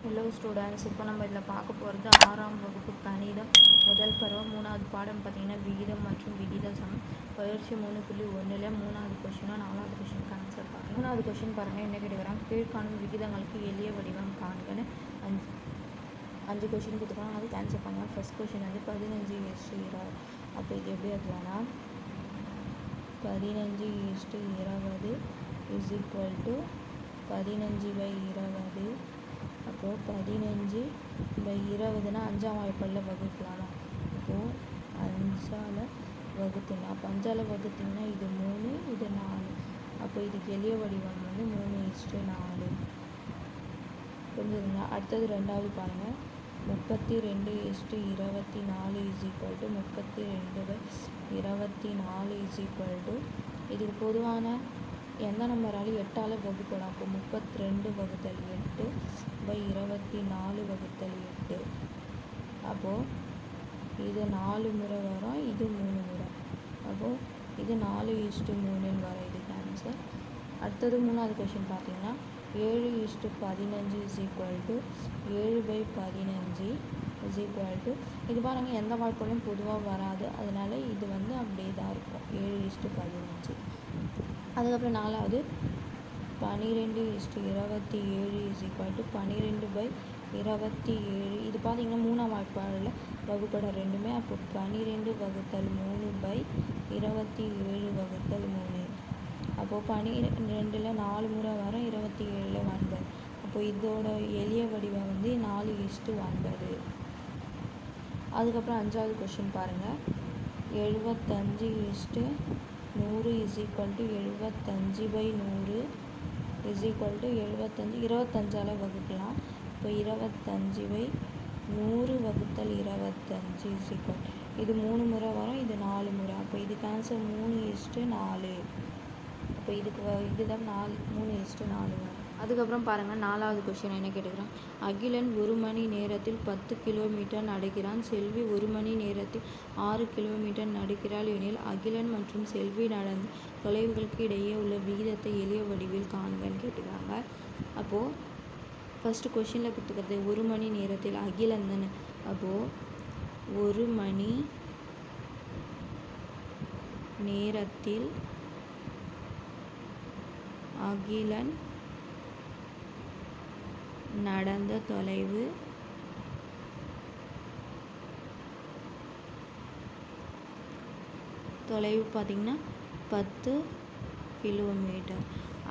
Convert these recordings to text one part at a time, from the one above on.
Hello students, இப்போ நம்ம இதில் பார்க்க போகிறது 6ஆம் வகுப்பு கணிதம் முதல் பருவம் 3வது பாடம் பார்த்தீங்கன்னா விகிதம் மற்றும் விகித சமம். பயிற்சி 3.1ல் 3வது கொஷினும் 4வது கொஷினுக்கு ஆன்சர் பாருங்கள். 3வது கொஷின் பாருங்கள், என்ன கேட்டுக்கிறாங்க, கீழ்காணும் விகிதங்களுக்கு எளிய வடிவம் காண்கன்னு 5 கொஷின் கொடுத்துருக்காங்க. அதுக்கு ஆன்சர் பண்ணலாம். ஃபர்ஸ்ட் கொஷின் வந்து 15:20. அப்போ இது எப்படி இருக்குன்னா 15:20 இஸ் ஈக்குவல் டு 15/20. அப்போது 15/20னா 5ஆம் வாய்ப்பாடில் வகுக்கலாமா? அப்போது 5ஆல் வகுத்துனா, அப்போ 5ஆல் வகுத்திங்கன்னா இது 3, இது 4. அப்போ இதுக்கு எளிய வடிவம் வந்து 3:4. புரிஞ்சுதுங்களா? அடுத்தது 2வது பாருங்கள், 32:24 is equal to 32/24 is equal to, இதுக்கு பொதுவான எந்த நம்பராலும் 8ஆல் வகுப்படும். அப்போ 32/8/24/8. அப்போது இது 4 முறை வரும், இது 3 முறை. அப்போது இது 4:3 வரும். இதுக்கு ஆன்சர். அடுத்தது 3வது கொஷின் பார்த்தீங்கன்னா 7:15 is equal to 7/15 is equal to, இது பாருங்கள் எந்த வாய்ப்பாடும் பொதுவாக வராது, அதனால இது வந்து அப்படியே தான் இருக்கும் 7:15. அதுக்கப்புறம் 4வது 12:27 இஸ் ஈக்குவல் டு 12/27. இது பார்த்தீங்கன்னா 3ஆம் வாய்ப்பாடில் வகுப்பட ரெண்டுமே. அப்போ 12/3/27/3. அப்போது 12ல் 4 முறை வரும், 27ல் 9. அப்போ இதோட எளிய வடிவம் வந்து 4:9. அதுக்கப்புறம் 5வது கொஷின் பாருங்கள், 75:100 is equal to 75/100 is equal to 25ஆல் வகுக்கலாம். இப்போ 25/100/25 இஸ் ஈக்குவல், இது 3 முறை வரும், இது 4 முறை. அப்போ இதுக்கு ஆன்சர் 3:4. அப்போ இதுதான் 3:4 வரும். அதுக்கப்புறம் பாருங்கள் 4வது கொஷின் என்ன கேட்டுக்கிறான், அகிலன் 1 மணி நேரத்தில் 10 கிலோமீட்டர் நடக்கிறான், செல்வி 1 மணி நேரத்தில் 6 கிலோமீட்டர் நடக்கிறாள் எனில் அகிலன் மற்றும் செல்வி நடந்த தொலைவுகளுக்கு இடையே உள்ள விகிதத்தை எளிய வடிவில் காண்கன்னு கேட்டுக்கிறாங்க. அப்போது ஃபஸ்ட்டு கொஷினில் கொடுத்துக்கிறது 1 மணி நேரத்தில் அகிலன் தானே. அப்போது 1 மணி நேரத்தில் அகிலன் நடந்த தொலைவு பார்த்திங்கன்னா 10 கிலோமீட்டர்.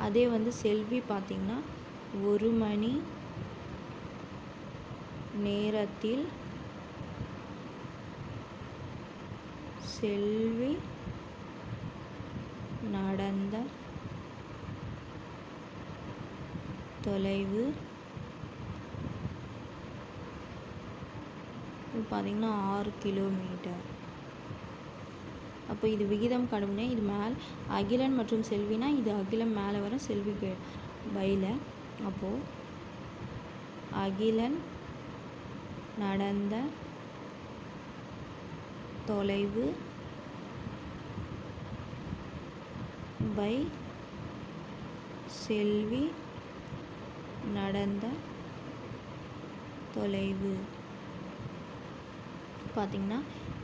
அதே வந்து செல்வி பார்த்திங்கன்னா 1 மணி நேரத்தில் செல்வி நடந்த தொலைவு பார்த்திங்கன்னா 6 கிலோமீட்டர். அப்போ இது விகிதம் கடுமைனா இது மேல் அகிலன் மற்றும் செல்வினா இது அகிலம் மேலே வரும், செல்வி பையில். அப்போது அகிலன் நடந்த தொலைவு பை செல்வி நடந்த தொலைவு பார்த்திங்கன்னா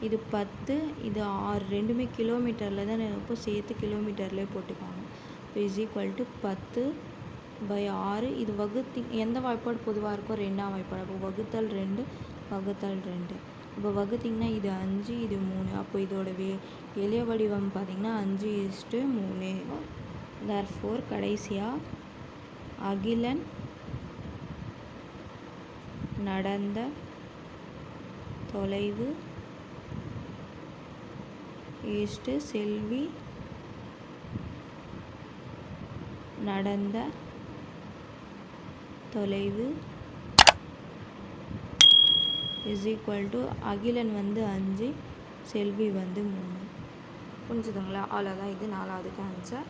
இது 10, இது 6, ரெண்டுமே கிலோமீட்டரில் தான். இப்போ சேர்த்து கிலோமீட்டர்லேயே போட்டுக்காங்க. இப்போ இஸ் ஈக்குவல் டு 10/6. இது எந்த வாய்ப்பாடு பொதுவாக இருக்கோ 2ஆம் வாய்ப்பாடு. அப்போ வகுத்தல் 2. இப்போ வகுத்திங்கன்னா இது 5, இது 3. அப்போ இதோட எளிய வடிவம் பார்த்திங்கன்னா 5:3. தேர்ஃபோர் கடைசியாக அகிலன் நடந்த தொலைவு செல்வி நடந்த தொலைவு இஸ் ஈக்குவல் டு அகிலன் வந்து 5, செல்வி வந்து 3. புரிஞ்சுதுங்களா? அவ்வளோதான். இது 4வதுக்கு ஆன்சர்.